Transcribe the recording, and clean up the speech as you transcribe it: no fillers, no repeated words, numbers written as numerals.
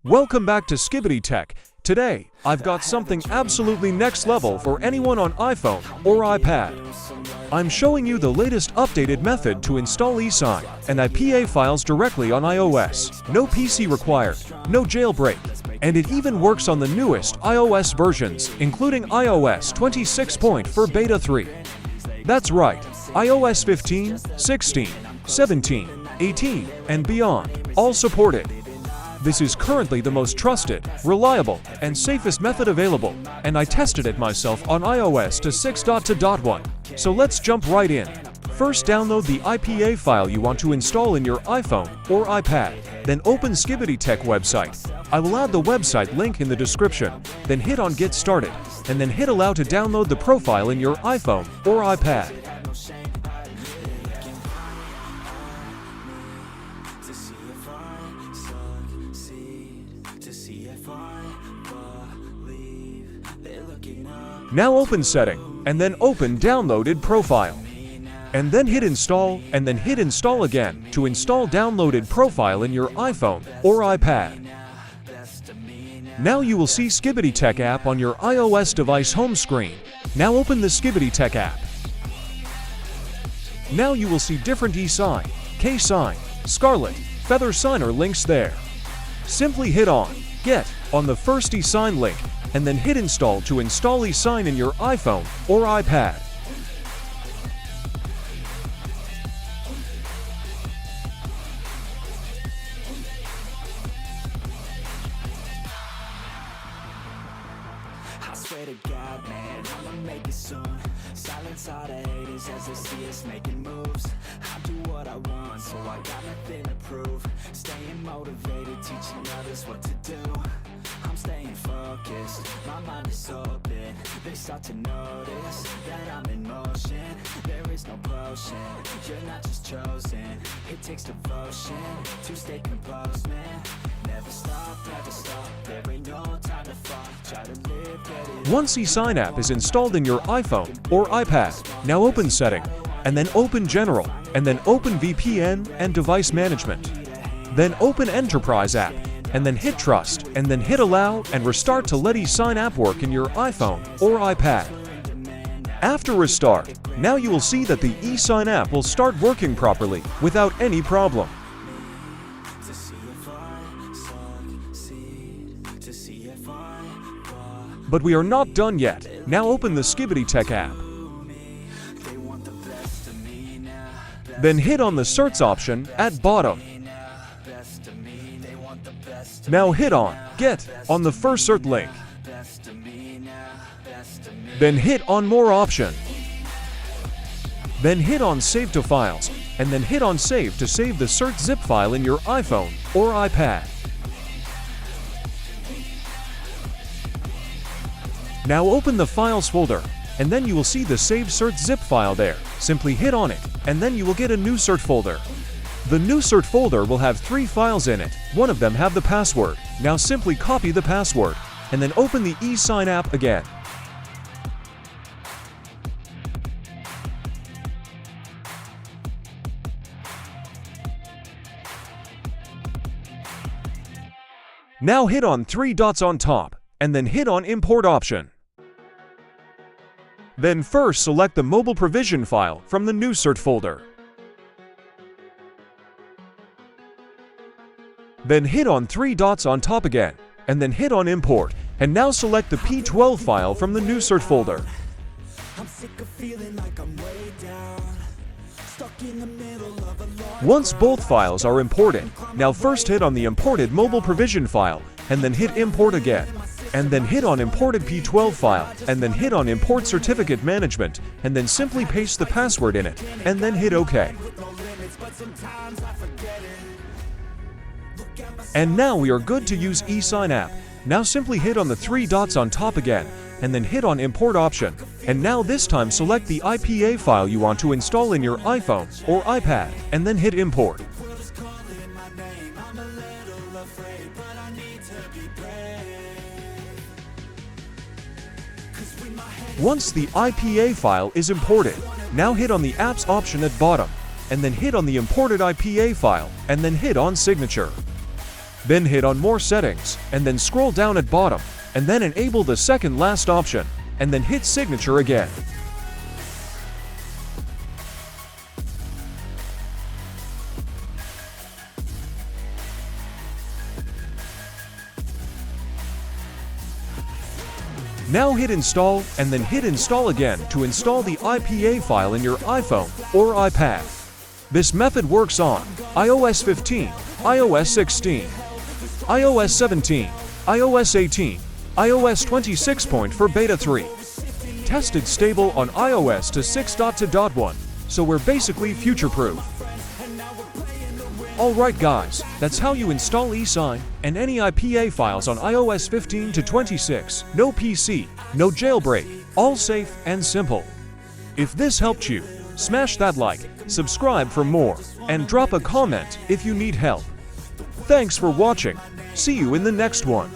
Welcome back to Skibbity Tech. Today, I've got something absolutely next level for anyone on iPhone or iPad. I'm showing you the latest updated method to install ESign and IPA files directly on iOS. No PC required, no jailbreak, and it even works on the newest iOS versions, including iOS 26 for Beta 3. That's right, iOS 15, 16, 17, 18, and beyond, all supported. This is currently the most trusted, reliable, and safest method available, and I tested it myself on iOS to 6.2.1. So let's jump right in. First, download the IPA file you want to install in your iPhone or iPad. Then open Skibbity Tech website. I will add the website link in the description. Then hit on Get Started, and then hit Allow to download the profile in your iPhone or iPad. Now open Setting, and then open Downloaded Profile. And then hit Install, and then hit Install again to install downloaded profile in your iPhone or iPad. Now you will see Skibbity Tech app on your iOS device home screen. Now open the Skibbity Tech app. Now you will see different eSign, K-Sign, Scarlet, Feather Signer links there. Simply hit on Get on the first eSign link, and then hit Install to install eSign in your iPhone or iPad. I swear to God, man, I'ma make it soon. Silence all the haters as they see us making moves. I do what I want, so I got nothing to prove. Staying motivated, teaching others what to do. I'm staying focused, my mind is open. They start to notice that I'm in motion. There is no potion, you're not just chosen. It takes devotion to stay composed, man. Never stop, there ain't no time to fall. Try to live, get it. Once eSign app is installed in your iPhone or iPad, now open Setting, and then open General, and then open VPN and Device Management. Then open Enterprise app, and then hit Trust, and then hit Allow and restart to let eSign app work in your iPhone or iPad. After restart, now you will see that the eSign app will start working properly without any problem. But we are not done yet. Now open the Skibbity Tech app. Then hit on the search option at bottom. Now hit on Get on the first search link. Then hit on More option. Then hit on Save to Files, and then hit on Save to save the search zip file in your iPhone or iPad. Now open the Files folder, and then you will see the Save Search zip file there. Simply hit on it, and then you will get a new search folder. The new search folder will have 3 files in it. One of them have the password. Now simply copy the password, and then open the eSign app again. Now hit on 3 dots on top, and then hit on Import option. Then first select the mobile provision file from the new search folder. Then hit on 3 dots on top again, and then hit on Import, and now select the P12 file from the new search folder. Once both files are imported, now first hit on the imported mobile provision file, and then hit Import again. And then hit on Imported P12 file, and then hit on Import Certificate Management, and then simply paste the password in it, and then hit OK. And now we are good to use eSign app. Now simply hit on the 3 dots on top again, and then hit on Import option. And now this time select the IPA file you want to install in your iPhone or iPad, and then hit Import. Once the IPA file is imported, now hit on the Apps option at bottom, and then hit on the imported IPA file, and then hit on Signature. Then hit on More Settings, and then scroll down at bottom, and then enable the second last option, and then hit Signature again. Now hit Install, and then hit Install again to install the IPA file in your iPhone or iPad. This method works on iOS 15, iOS 16, iOS 17, iOS 18, iOS 26 for Beta 3. Tested stable on iOS to 6.2.1, so we're basically future-proof. Alright guys, that's how you install ESign and any IPA files on iOS 15 to 26. No PC, no jailbreak, all safe and simple. If this helped you, smash that like, subscribe for more, and drop a comment if you need help. Thanks for watching. See you in the next one.